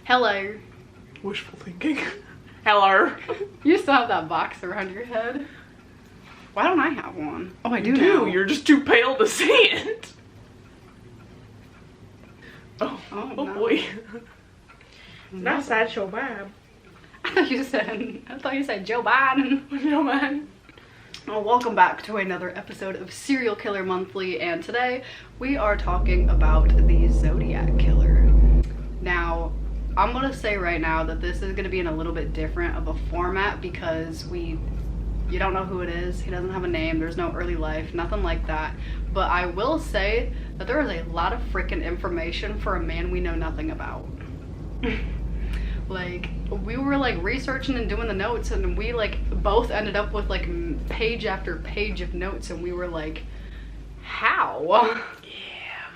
Hello. Wishful thinking. Hello. You still have that box around your head? Why don't I have one? Oh, I do You now. You're just too pale to see it. Oh no. boy. Not Sideshow Bob. I thought you said Joe Biden. No man. Well, welcome back to another episode of Serial Killer Monthly, and today we are talking about the Zodiac Killer. Now, I'm gonna say right now that this is gonna be in a little bit different of a format because you don't know who it is. He doesn't have a name. There's no early life, nothing like that. But I will say that there is a lot of freaking information for a man we know nothing about. Like, we were like researching and doing the notes, and we like both ended up with like page after page of notes, and we were like, how? Yeah.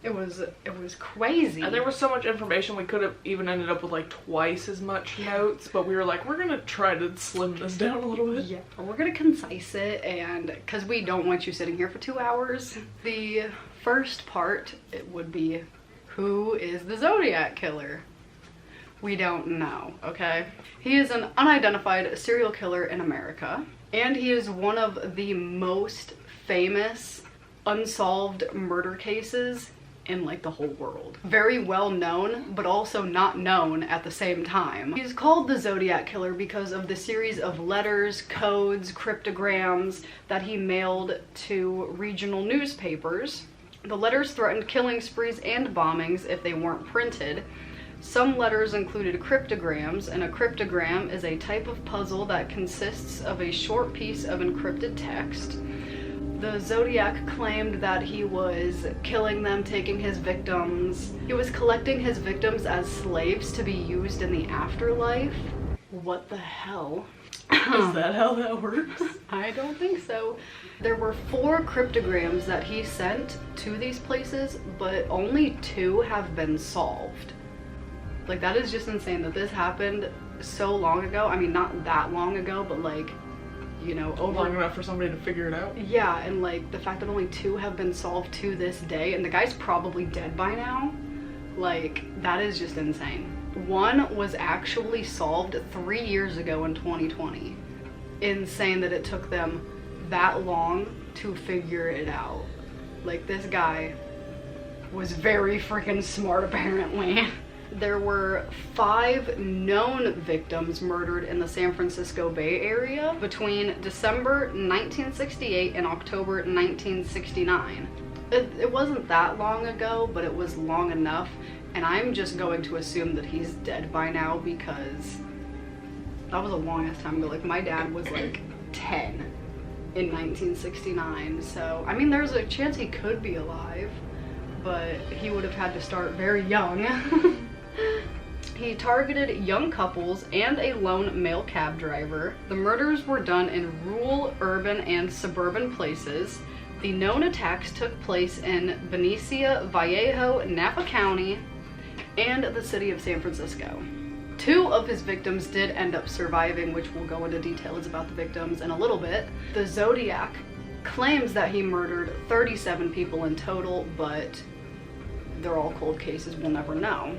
It was crazy. And there was so much information we could have even ended up with like twice as much notes, but we were like, we're gonna try to slim this down a little bit. Yeah, we're gonna concise it, and because we don't want you sitting here for 2 hours. The first part, it would be, who is the Zodiac Killer? We don't know, okay? He is an unidentified serial killer in America, and he is one of the most famous unsolved murder cases in like the whole world. Very well known, but also not known at the same time. He's called the Zodiac Killer because of the series of letters, codes, cryptograms that he mailed to regional newspapers. The letters threatened killing sprees and bombings if they weren't printed. Some letters included cryptograms, and a cryptogram is a type of puzzle that consists of a short piece of encrypted text. The Zodiac claimed that he was killing them, taking his victims. He was collecting his victims as slaves to be used in the afterlife. What the hell? Is that how that works? I don't think so. There were 4 cryptograms that he sent to these places, but only 2 have been solved. Like, that is just insane that this happened so long ago. I mean, not that long ago, but like, you know, over Long enough for somebody to figure it out. Yeah, and like the fact that only 2 have been solved to this day, and the guy's probably dead by now, like, that is just insane. One was actually solved 3 years ago in 2020. Insane that it took them that long to figure it out. Like, this guy was very freaking smart, apparently. There were 5 known victims murdered in the San Francisco Bay Area between December 1968 and October 1969. It wasn't that long ago, but it was long enough, and I'm just going to assume that he's dead by now because that was a long ass time ago. Like, my dad was like 10 in 1969, so I mean, there's a chance he could be alive, but he would have had to start very young. He targeted young couples and a lone male cab driver. The murders were done in rural, urban, and suburban places. The known attacks took place in Benicia, Vallejo, Napa County, and the city of San Francisco. 2 of his victims did end up surviving, which we'll go into details about the victims in a little bit. The Zodiac claims that he murdered 37 people in total, but they're all cold cases, we'll never know.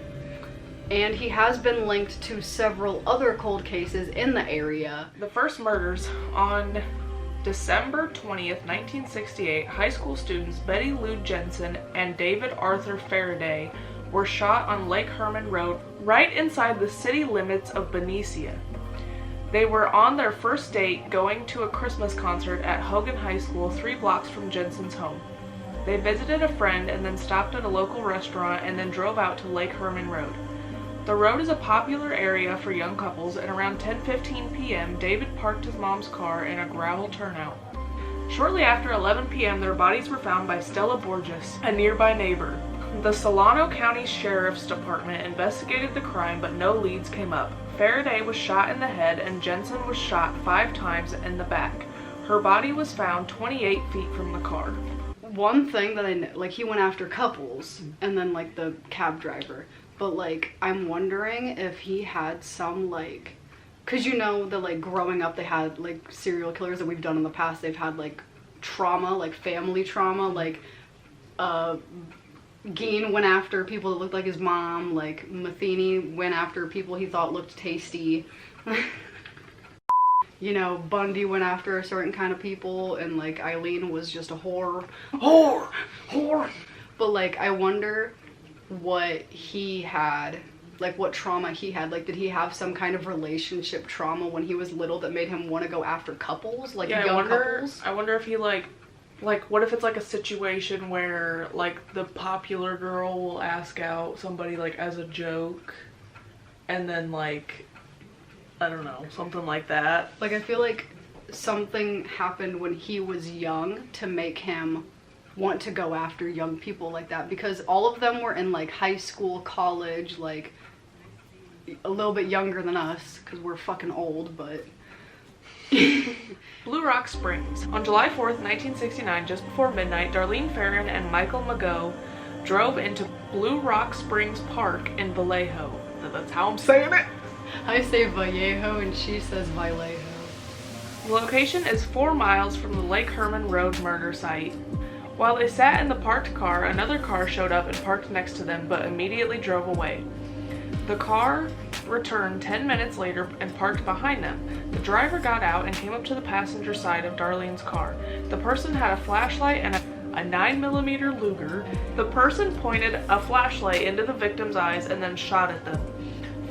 And he has been linked to several other cold cases in the area. The first murders on December 20th, 1968, high school students Betty Lou Jensen and David Arthur Faraday were shot on Lake Herman Road, right inside the city limits of Benicia. They were on their first date going to a Christmas concert at Hogan High School, 3 blocks from Jensen's home. They visited a friend and then stopped at a local restaurant and then drove out to Lake Herman Road. The road is a popular area for young couples, and around 10:15 p.m., David parked his mom's car in a gravel turnout. Shortly after 11 p.m., their bodies were found by Stella Borges, a nearby neighbor. The Solano County Sheriff's Department investigated the crime, but no leads came up. Faraday was shot in the head, and Jensen was shot 5 times in the back. Her body was found 28 feet from the car. One thing that I know, like, he went after couples, and then like the cab driver. But like, I'm wondering if he had some like, cause you know that like growing up they had like serial killers that we've done in the past, they've had like trauma, like family trauma, like Geen went after people that looked like his mom. Like, Matheny went after people he thought looked tasty. You know, Bundy went after a certain kind of people, and like Eileen was just a whore. But like, I wonder what he had, like what trauma he had. Like, did he have some kind of relationship trauma when he was little that made him want to go after couples, like young couples? I wonder if he like what if it's like a situation where like the popular girl will ask out somebody like as a joke, and then like, I don't know, something like that. Like, I feel like something happened when he was young to make him want to go after young people like that, because all of them were in like high school, college, like a little bit younger than us because we're fucking old, but... Blue Rock Springs. On July 4th, 1969, just before midnight, Darlene Ferrin and Michael Mageau drove into Blue Rock Springs Park in Vallejo. That's how I'm saying it. I say Vallejo and she says Vallejo. The location is 4 miles from the Lake Herman Road murder site. While they sat in the parked car, another car showed up and parked next to them, but immediately drove away. The car returned 10 minutes later and parked behind them. The driver got out and came up to the passenger side of Darlene's car. The person had a flashlight and a 9mm Luger. The person pointed a flashlight into the victim's eyes and then shot at them.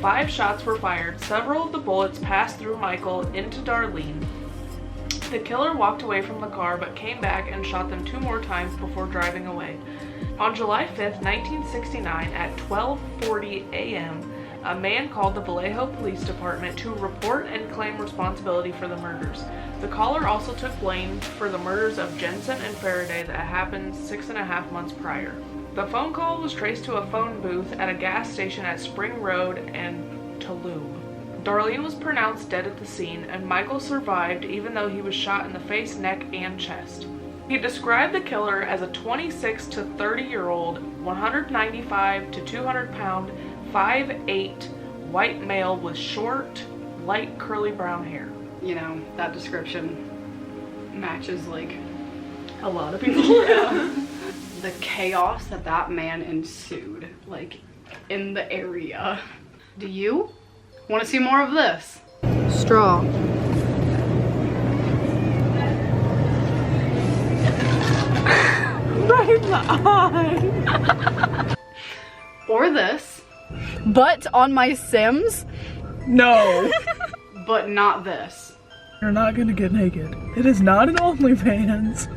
5 shots were fired. Several of the bullets passed through Michael into Darlene. The killer walked away from the car but came back and shot them 2 more times before driving away. On July 5th, 1969, at 12:40 a.m., a man called the Vallejo Police Department to report and claim responsibility for the murders. The caller also took blame for the murders of Jensen and Faraday that happened 6.5 months prior. The phone call was traced to a phone booth at a gas station at Spring Road and Toulouse. Darlene was pronounced dead at the scene, and Michael survived even though he was shot in the face, neck, and chest. He described the killer as a 26 to 30-year-old, 195 to 200 pound, 5'8", white male with short, light curly brown hair. You know, that description matches like A lot of people. Yeah. The chaos that man ensued, like, in the area. Do you want to see more of this? Straw. Right in the eye. Or this. But on my Sims. No. But not this. You're not gonna get naked. It is not an OnlyFans.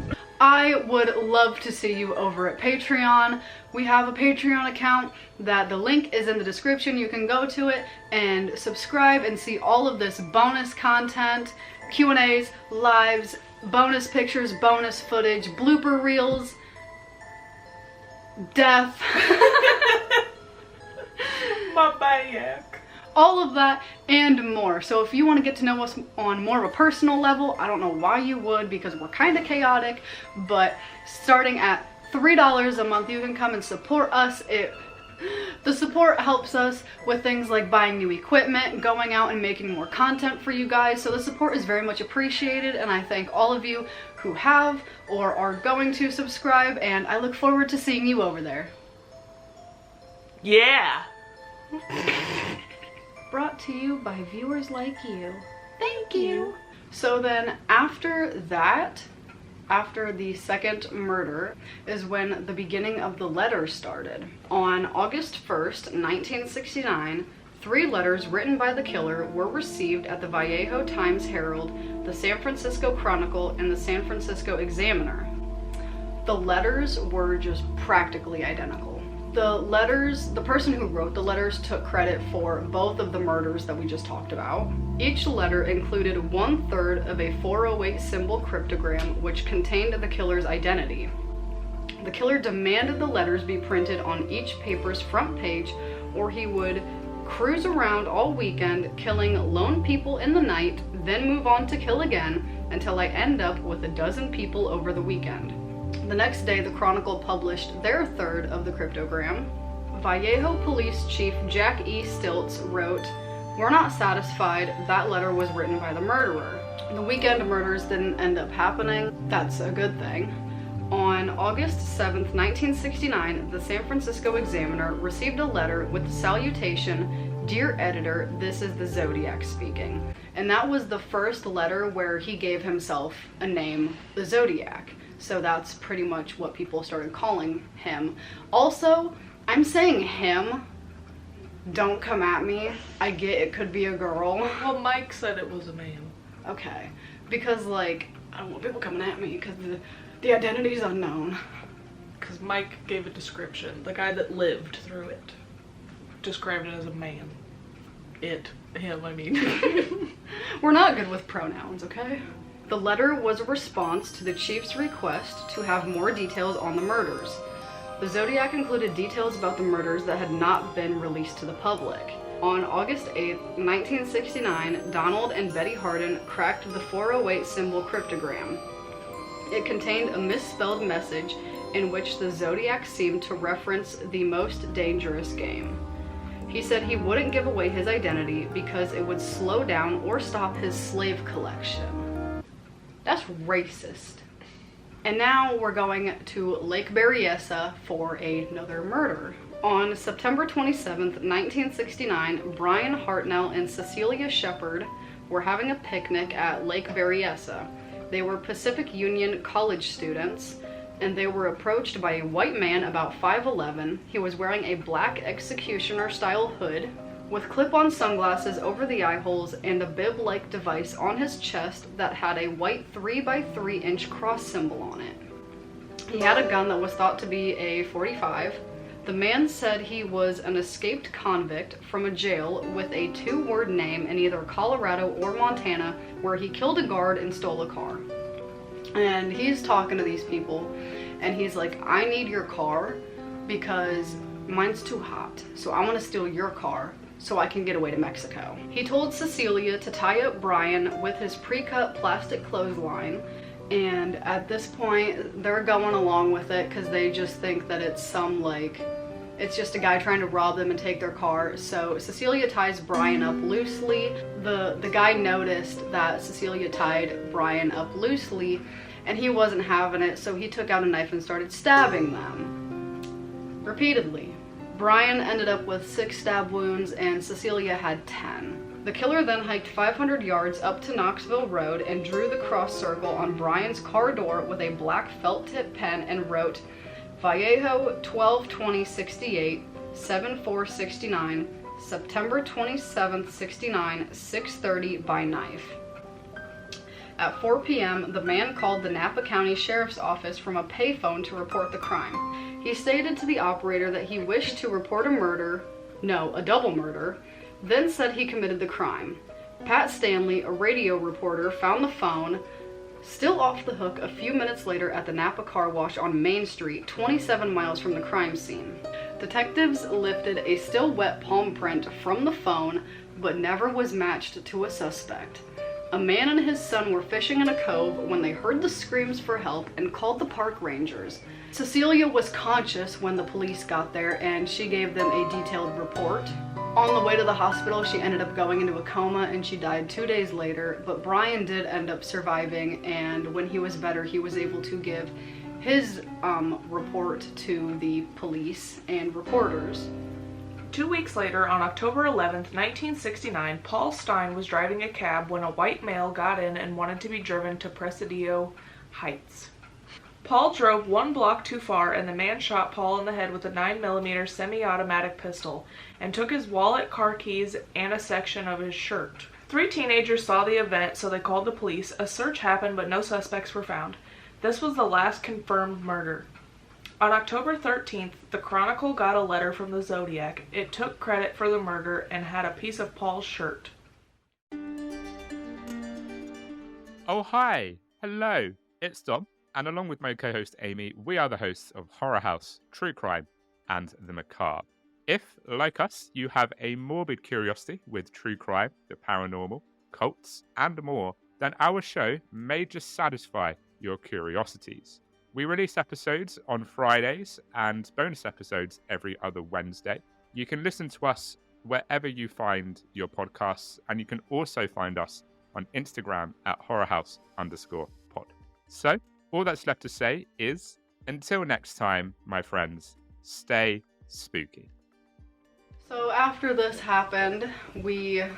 I would love to see you over at Patreon. We have a Patreon account that the link is in the description. You can go to it and subscribe and see all of this bonus content, Q&As, lives, bonus pictures, bonus footage, blooper reels, death. My back. All of that and more. So if you want to get to know us on more of a personal level, I don't know why you would, because we're kind of chaotic, but starting at $3 a month, you can come and support us. The support helps us with things like buying new equipment, going out and making more content for you guys. So the support is very much appreciated, and I thank all of you who have or are going to subscribe, and I look forward to seeing you over there. Yeah. Brought to you by viewers like you. Thank you. So then after that, after the second murder, is when the beginning of the letters started. On August 1st, 1969, 3 letters written by the killer were received at the Vallejo Times-Herald, the San Francisco Chronicle, and the San Francisco Examiner. The letters were just practically identical. The letters, the person who wrote the letters took credit for both of the murders that we just talked about. Each letter included 1/3 of a 408 symbol cryptogram which contained the killer's identity. The killer demanded the letters be printed on each paper's front page, or he would cruise around all weekend killing lone people in the night, then move on to kill again until I end up with 12 people over the weekend. The next day, the Chronicle published their 1/3 of the cryptogram. Vallejo Police Chief Jack E. Stiltz wrote, "We're not satisfied that letter was written by the murderer. The weekend murders didn't end up happening. That's a good thing. On August 7th, 1969, the San Francisco Examiner received a letter with the salutation, "Dear Editor, this is the Zodiac speaking." And that was the first letter where he gave himself a name, the Zodiac. So that's pretty much what people started calling him. Also, I'm saying him. Don't come at me. I get it could be a girl. Well, Mike said it was a man. Okay. Because, like, I don't want people coming at me because the identity is unknown. Because Mike gave a description. The guy that lived through it described it as a man. Him, I mean. We're not good with pronouns, okay? The letter was a response to the chief's request to have more details on the murders. The Zodiac included details about the murders that had not been released to the public. On August 8, 1969, Donald and Betty Hardin cracked the 408 symbol cryptogram. It contained a misspelled message in which the Zodiac seemed to reference the most dangerous game. He said he wouldn't give away his identity because it would slow down or stop his slave collection. That's racist. And now we're going to Lake Berryessa for another murder. On September 27th, 1969, Brian Hartnell and Cecilia Shepard were having a picnic at Lake Berryessa. They were Pacific Union college students, and they were approached by a white man about 5'11". He was wearing a black executioner-style hood with clip-on sunglasses over the eye holes and a bib-like device on his chest that had a white 3x3-inch cross symbol on it. He had a gun that was thought to be a .45. The man said he was an escaped convict from a jail with a 2-word name in either Colorado or Montana, where he killed a guard and stole a car. And he's talking to these people, and he's like, "I need your car because mine's too hot, so I want to steal your car so I can get away to Mexico." He told Cecilia to tie up Brian with his pre-cut plastic clothesline, and at this point they're going along with it because they just think that it's it's just a guy trying to rob them and take their car. So Cecilia ties Brian up loosely. The guy noticed that Cecilia tied Brian up loosely and he wasn't having it, so he took out a knife and started stabbing them repeatedly. Brian ended up with 6 stab wounds and Cecilia had 10. The killer then hiked 500 yards up to Knoxville Road and drew the cross circle on Brian's car door with a black felt tip pen and wrote, "Vallejo 12/20/68, 7/4/69, September 27th, 69, 6:30 by knife." At 4 p.m., the man called the Napa County Sheriff's Office from a payphone to report the crime. He stated to the operator that he wished to report a double murder, then said he committed the crime. Pat Stanley, a radio reporter, found the phone, still off the hook, a few minutes later at the Napa Car Wash on Main Street, 27 miles from the crime scene. Detectives lifted a still wet palm print from the phone, but never was matched to a suspect. A man and his son were fishing in a cove when they heard the screams for help and called the park rangers. Cecilia was conscious when the police got there and she gave them a detailed report. On the way to the hospital, she ended up going into a coma and she died 2 days later, but Brian did end up surviving, and when he was better, he was able to give his report to the police and reporters. 2 weeks later, on October 11th, 1969, Paul Stein was driving a cab when a white male got in and wanted to be driven to Presidio Heights. Paul drove 1 block too far and the man shot Paul in the head with a 9mm semi-automatic pistol and took his wallet, car keys, and a section of his shirt. 3 teenagers saw the event, so they called the police. A search happened, but no suspects were found. This was the last confirmed murder. On October 13th, the Chronicle got a letter from the Zodiac. It took credit for the murder and had a piece of Paul's shirt. Oh, hi. Hello. It's Dom, and along with my co-host Amy, we are the hosts of Horror House, True Crime, and the Macabre. If, like us, you have a morbid curiosity with true crime, the paranormal, cults, and more, then our show may just satisfy your curiosities. We release episodes on Fridays and bonus episodes every other Wednesday. You can listen to us wherever you find your podcasts, and you can also find us on Instagram at horrorhouse_pod. So, all that's left to say is Until next time, my friends, stay spooky. So after this happened, we're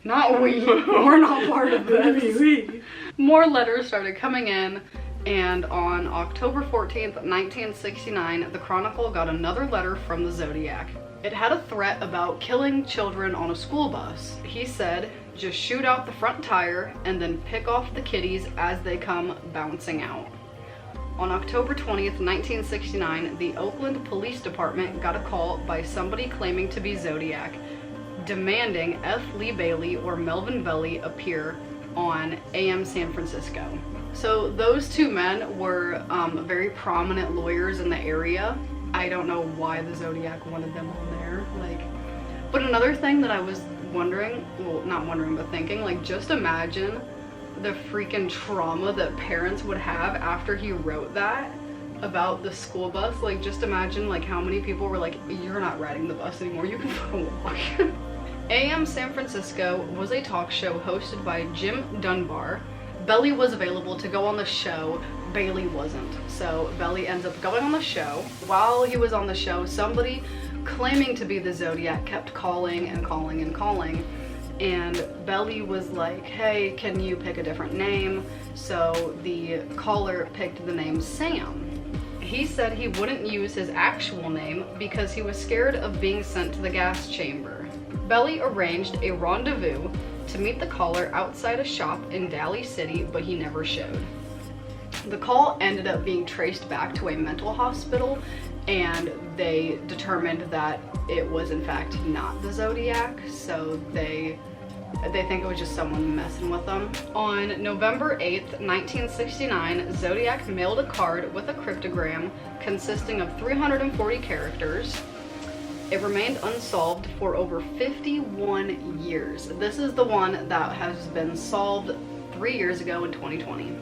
not part of this. More letters started coming in, and on October 14th, 1969, the Chronicle got another letter from the Zodiac. It had a threat about killing children on a school bus. He said, just shoot out the front tire and then pick off the kiddies as they come bouncing out. On October 20th, 1969, the Oakland Police Department got a call by somebody claiming to be Zodiac, demanding F. Lee Bailey or Melvin Belly appear on AM San Francisco. So those two men were very prominent lawyers in the area. I don't know why the Zodiac wanted them on there. But another thing that I was wondering, well, not wondering, but thinking, just imagine the freaking trauma that parents would have after he wrote that about the school bus. Just imagine how many people were like, you're not riding the bus anymore, you can fucking walk. AM San Francisco was a talk show hosted by Jim Dunbar. Belly was available to go on the show, Bailey wasn't. So Belly ends up going on the show. While he was on the show, somebody claiming to be the Zodiac kept calling and calling and calling. And Belly was like, hey, can you pick a different name? So the caller picked the name Sam. He said he wouldn't use his actual name because he was scared of being sent to the gas chamber. Belly arranged a rendezvous to meet the caller outside a shop in Daly City, but he never showed. The call ended up being traced back to a mental hospital, and they determined that it was in fact not the Zodiac, so they think it was just someone messing with them. On November 8th, 1969, Zodiac mailed a card with a cryptogram consisting of 340 characters. It remained unsolved for over 51 years. This is the one that has been solved 3 years ago in 2020.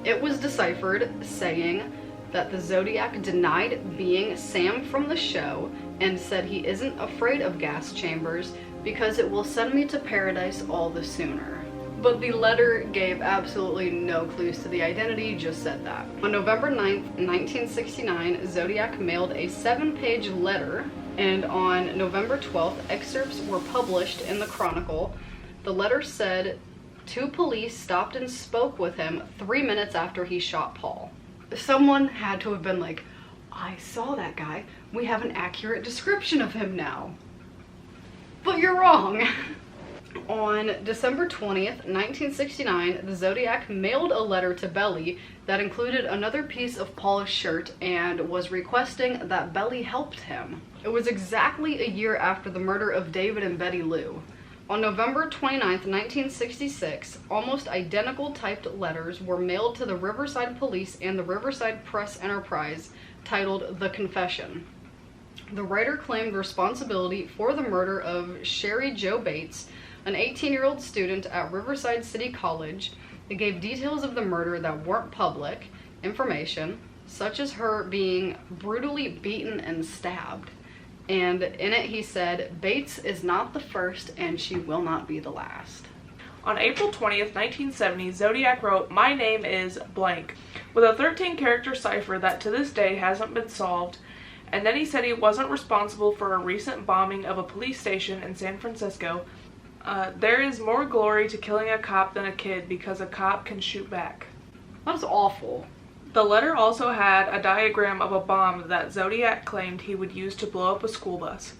It was deciphered saying that the Zodiac denied being Sam from the show and said he isn't afraid of gas chambers because it will send me to paradise all the sooner. But the letter gave absolutely no clues to the identity, just said that. On November 9th, 1969, Zodiac mailed a 7-page letter, and on November 12th, excerpts were published in the Chronicle. The letter said 2 police stopped and spoke with him 3 minutes after he shot Paul. Someone had to have been like, I saw that guy. We have an accurate description of him now. But you're wrong. On December 20th, 1969, the Zodiac mailed a letter to Belly that included another piece of Paul's shirt and was requesting that Belly helped him. It was exactly a year after the murder of David and Betty Lou. On November 29th, 1966, almost identical typed letters were mailed to the Riverside Police and the Riverside Press Enterprise titled The Confession. The writer claimed responsibility for the murder of Sherry Jo Bates, an 18-year-old student at Riverside City College. It gave details of the murder that weren't public information, such as her being brutally beaten and stabbed. And in it he said, Bates is not the first and she will not be the last. On April 20th, 1970, Zodiac wrote, "My name is blank," with a 13-character cipher that to this day hasn't been solved. And then he said he wasn't responsible for a recent bombing of a police station in San Francisco. There is more glory to killing a cop than a kid because a cop can shoot back. That's awful. The letter also had a diagram of a bomb that Zodiac claimed he would use to blow up a school bus.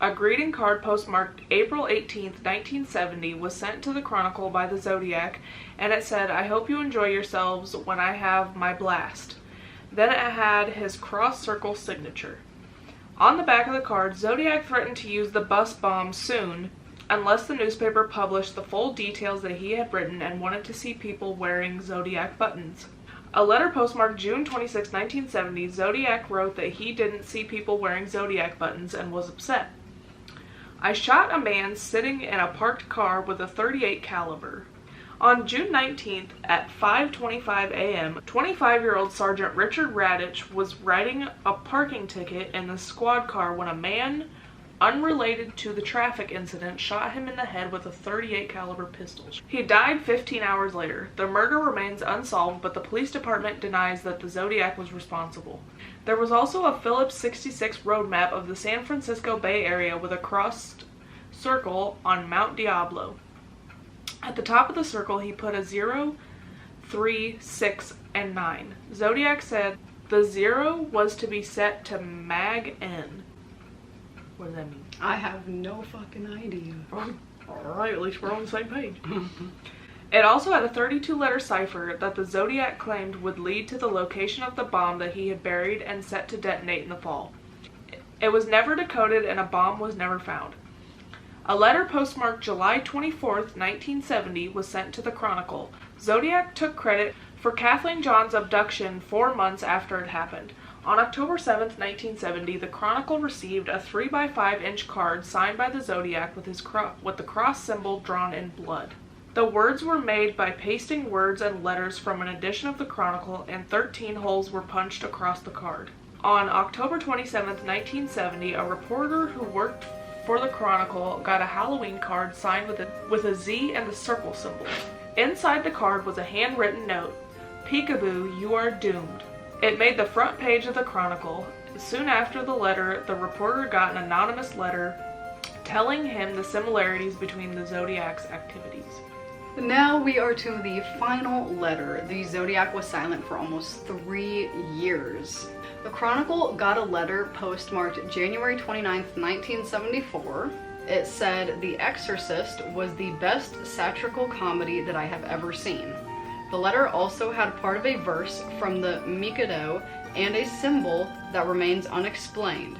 A greeting card postmarked April 18th, 1970 was sent to the Chronicle by the Zodiac, and it said, "I hope you enjoy yourselves when I have my blast." Then it had his cross-circle signature. On the back of the card, Zodiac threatened to use the bus bomb soon unless the newspaper published the full details that he had written and wanted to see people wearing Zodiac buttons. A letter postmarked June 26, 1970, Zodiac wrote that he didn't see people wearing Zodiac buttons and was upset. "I shot a man sitting in a parked car with a .38 caliber. On June 19th at 5:25 a.m., 25-year-old Sergeant Richard Radich was writing a parking ticket in the squad car when a man unrelated to the traffic incident, shot him in the head with a .38 caliber pistol. He died 15 hours later. The murder remains unsolved, but the police department denies that the Zodiac was responsible. There was also a Phillips 66 road map of the San Francisco Bay Area with a crossed circle on Mount Diablo. At the top of the circle, he put a 0, 3, 6, and 9. Zodiac said the 0 was to be set to Mag N. What does that mean? I have no fucking idea. Alright, at least we're on the same page. It also had a 32-letter cipher that the Zodiac claimed would lead to the location of the bomb that he had buried and set to detonate in the fall. It was never decoded and a bomb was never found. A letter postmarked July 24th, 1970 was sent to the Chronicle. Zodiac took credit for Kathleen John's abduction 4 months after it happened. On October 7th, 1970, the Chronicle received a 3x5-inch card signed by the Zodiac with the cross symbol drawn in blood. The words were made by pasting words and letters from an edition of the Chronicle, and 13 holes were punched across the card. On October 27th, 1970, a reporter who worked for the Chronicle got a Halloween card signed with a Z and the circle symbol. Inside the card was a handwritten note, "Peekaboo, you are doomed." It made the front page of the Chronicle. Soon after the letter, the reporter got an anonymous letter telling him the similarities between the Zodiac's activities. Now we are to the final letter. The Zodiac was silent for almost 3 years. The Chronicle got a letter postmarked January 29th, 1974. It said, "The Exorcist was the best satirical comedy that I have ever seen." The letter also had part of a verse from the Mikado and a symbol that remains unexplained.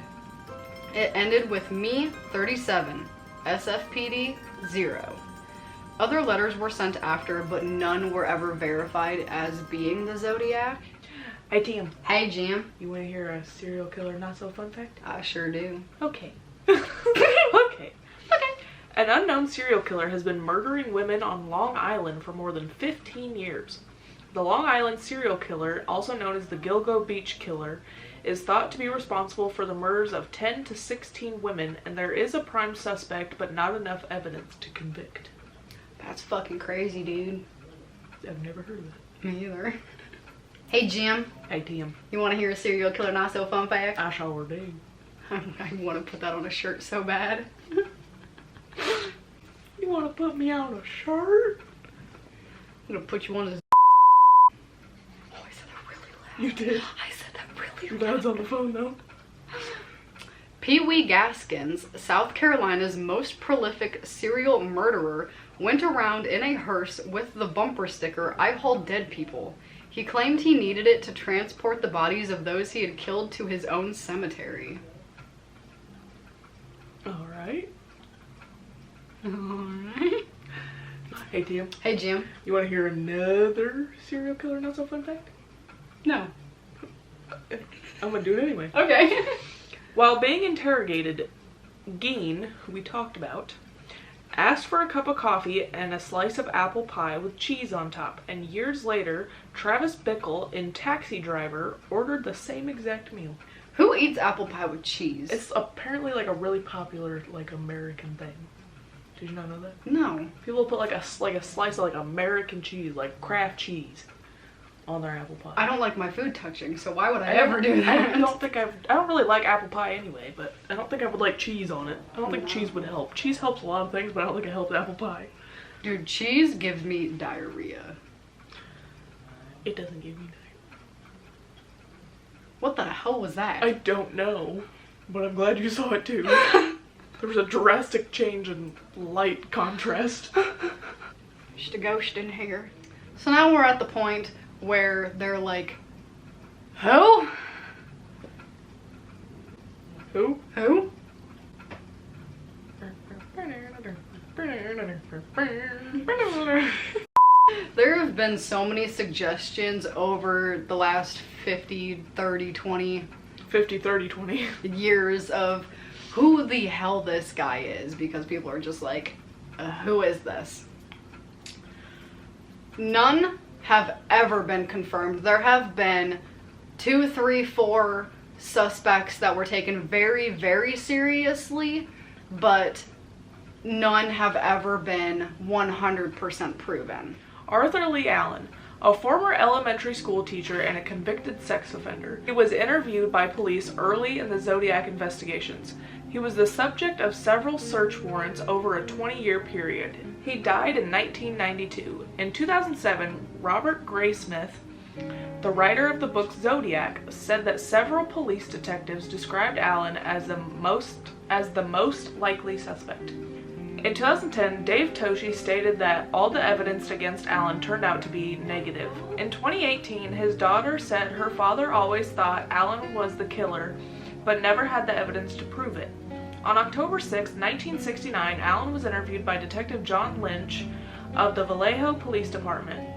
It ended with me 37, SFPD 0. Other letters were sent after, but none were ever verified as being the Zodiac. Hey, Tim. Hey, Jim. You want to hear a serial killer not so fun fact? I sure do. Okay. Okay. An unknown serial killer has been murdering women on Long Island for more than 15 years. The Long Island serial killer, also known as the Gilgo Beach Killer, is thought to be responsible for the murders of 10 to 16 women, and there is a prime suspect, but not enough evidence to convict. That's fucking crazy, dude. I've never heard of that. Me either. Hey, Jim. Hey, Tim. You want to hear a serial killer not so fun fact? I sure do. I want to put that on a shirt so bad. You want to put me on a shirt? I'm gonna put you on his. Oh, I said that really loud. You did. I said that really Your loud. dad's on the phone, though. Pee Wee Gaskins, South Carolina's most prolific serial murderer, went around in a hearse with the bumper sticker, "I haul dead people." He claimed he needed it to transport the bodies of those he had killed to his own cemetery. Alright. Alright. Hey, Tim. Hey, Jim. You want to hear another serial killer not so fun fact? No. I'm going to do it anyway. Okay. While being interrogated, Geen, who we talked about, asked for a cup of coffee and a slice of apple pie with cheese on top, and years later, Travis Bickle in Taxi Driver ordered the same exact meal. Who eats apple pie with cheese? It's apparently like a really popular like American thing. Did you not know that? No. People put like a slice of like American cheese, like Kraft cheese, on their apple pie. I don't like my food touching, so why would I ever do that? I don't really like apple pie anyway, but I don't think I would like cheese on it. I don't think cheese would help. Cheese helps a lot of things, but I don't think it helps apple pie. Dude, cheese gives me diarrhea. It doesn't give me diarrhea. What the hell was that? I don't know, but I'm glad you saw it too. There was a drastic change in light contrast. Just a ghost in here. So now we're at the point where they're like, who? Who? Who? There have been so many suggestions over the last 50, 30, 20 50, 30, 20 years of who the hell this guy is, because people are just like, who is this? None have ever been confirmed. There have been 2, 3, 4 suspects that were taken very, very seriously, but none have ever been 100% proven. Arthur Lee Allen, a former elementary school teacher and a convicted sex offender. He was interviewed by police early in the Zodiac investigations. He was the subject of several search warrants over a 20-year period. He died in 1992. In 2007, Robert Graysmith, the writer of the book Zodiac, said that several police detectives described Allen as the most likely suspect. In 2010, Dave Toshi stated that all the evidence against Allen turned out to be negative. In 2018, his daughter said her father always thought Allen was the killer, but never had the evidence to prove it. On October 6, 1969, Allen was interviewed by Detective John Lynch of the Vallejo Police Department.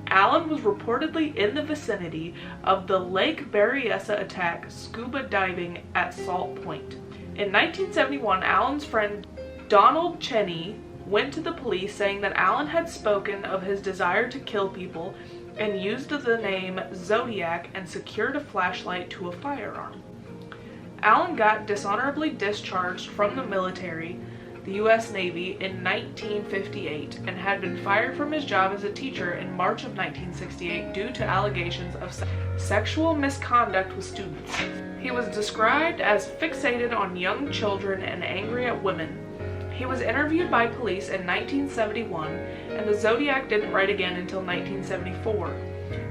Allen was reportedly in the vicinity of the Lake Berryessa attack scuba diving at Salt Point. In 1971, Allen's friend Donald Cheney went to the police saying that Allen had spoken of his desire to kill people and used the name Zodiac and secured a flashlight to a firearm. Allen got dishonorably discharged from the military, the U.S. Navy, in 1958 and had been fired from his job as a teacher in March of 1968 due to allegations of sexual misconduct with students. He was described as fixated on young children and angry at women. He was interviewed by police in 1971, and the Zodiac didn't write again until 1974.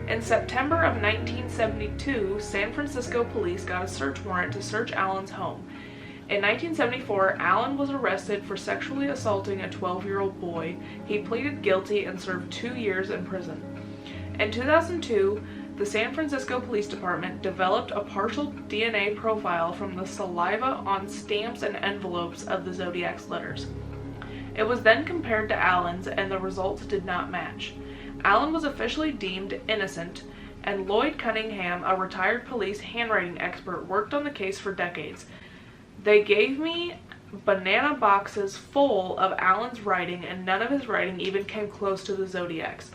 In September of 1972, San Francisco police got a search warrant to search Allen's home. In 1974, Allen was arrested for sexually assaulting a 12-year-old boy. He pleaded guilty and served 2 years in prison. In 2002, the San Francisco Police Department developed a partial DNA profile from the saliva on stamps and envelopes of the Zodiac's letters. It was then compared to Allen's, and the results did not match. Allen was officially deemed innocent, and Lloyd Cunningham, a retired police handwriting expert, worked on the case for decades. They gave me banana boxes full of Allen's writing, and none of his writing even came close to the Zodiac's.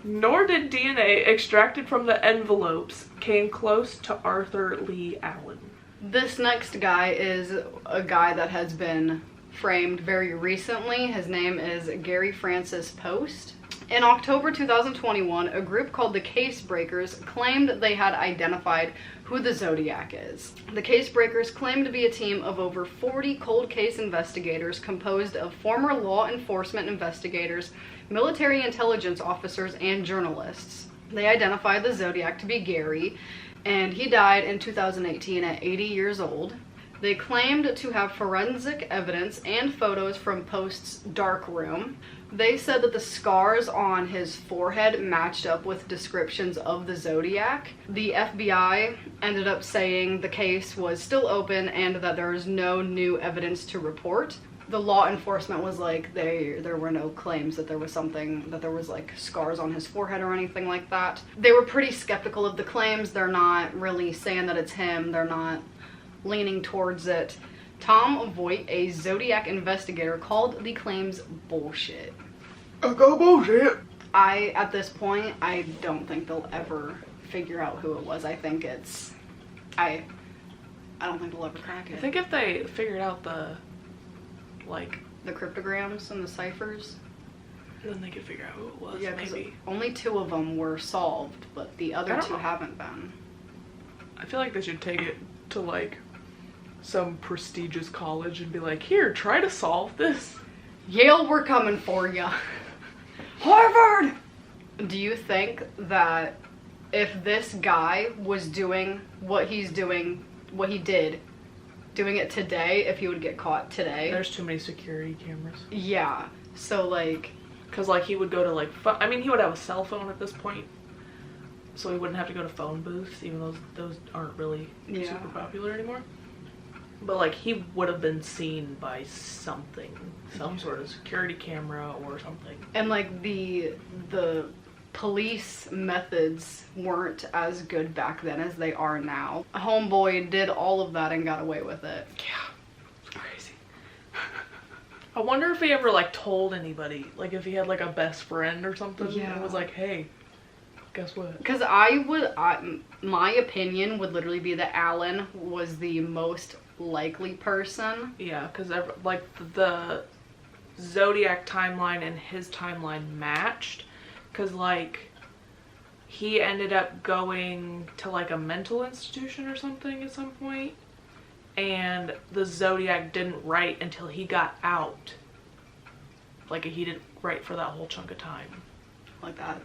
Nor did DNA extracted from the envelopes came close to Arthur Lee Allen. This next guy is a guy that has been framed very recently. His name is Gary Francis Post. In October 2021, a group called the Case Breakers claimed they had identified who the Zodiac is. The Case Breakers claimed to be a team of over 40 cold case investigators composed of former law enforcement investigators, military intelligence officers, and journalists. They identified the Zodiac to be Gary, and he died in 2018 at 80 years old. They claimed to have forensic evidence and photos from Post's dark room. They said that the scars on his forehead matched up with descriptions of the Zodiac. The FBI ended up saying the case was still open and that there was no new evidence to report. The law enforcement was like, there were no claims that there was like scars on his forehead or anything like that. They were pretty skeptical of the claims. They're not really saying that it's him. They're not leaning towards it. Tom Voigt, a Zodiac investigator, called the claims bullshit. I got bullshit. At this point, I don't think they'll ever figure out who it was. I think it's, I don't think they'll ever crack it. I think if they figured out the cryptograms and the ciphers, then they could figure out who it was. yeah, 'cause maybe. only 2 of them were solved, but the other I 2 don't know. haven't been. I feel like they should take it to like some prestigious college and be like, here, try to solve this. Yale, we're coming for ya. Harvard! Do you think that if this guy was doing what he did, doing it today, if he would get caught today? There's too many security cameras. Yeah, so like... Because like he would go to like, he would have a cell phone at this point. So he wouldn't have to go to phone booths, even though those aren't really super popular anymore. But like he would have been seen by something, some sort of security camera or something. And like the police methods weren't as good back then as they are now. Homeboy did all of that and got away with it. Yeah, it's crazy. I wonder if he ever like told anybody, like if he had like a best friend or something. Yeah. And was like, hey, Guess what? Because my opinion would literally be that Alan was the most likely person. Yeah, because like the Zodiac timeline and his timeline matched. Because like he ended up going to like a mental institution or something at some point, and the Zodiac didn't write until he got out. Like he didn't write for that whole chunk of time. Like that.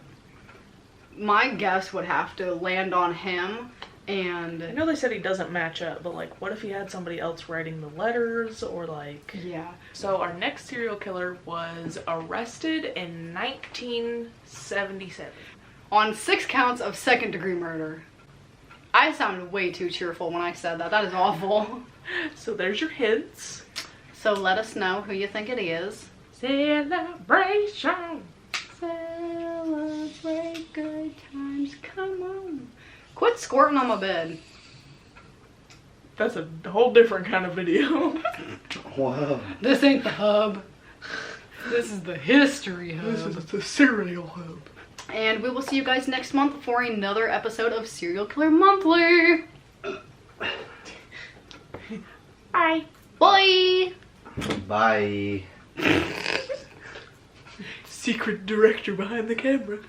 My guess would have to land on him, and I know they said he doesn't match up, but like what if he had somebody else writing the letters, or like... Yeah. So our next serial killer was arrested in 1977. On 6 counts of second-degree murder. I sounded way too cheerful when I said that. That is awful. So there's your hints. So let us know who you think it is. Celebration! Celebrate good times, come on. Quit squirting on my bed. That's a whole different kind of video. Wow. This ain't the hub. This is the history hub. This is the serial hub. And we will see you guys next month for another episode of Serial Killer Monthly. Bye. Bye. Bye. Secret director behind the camera.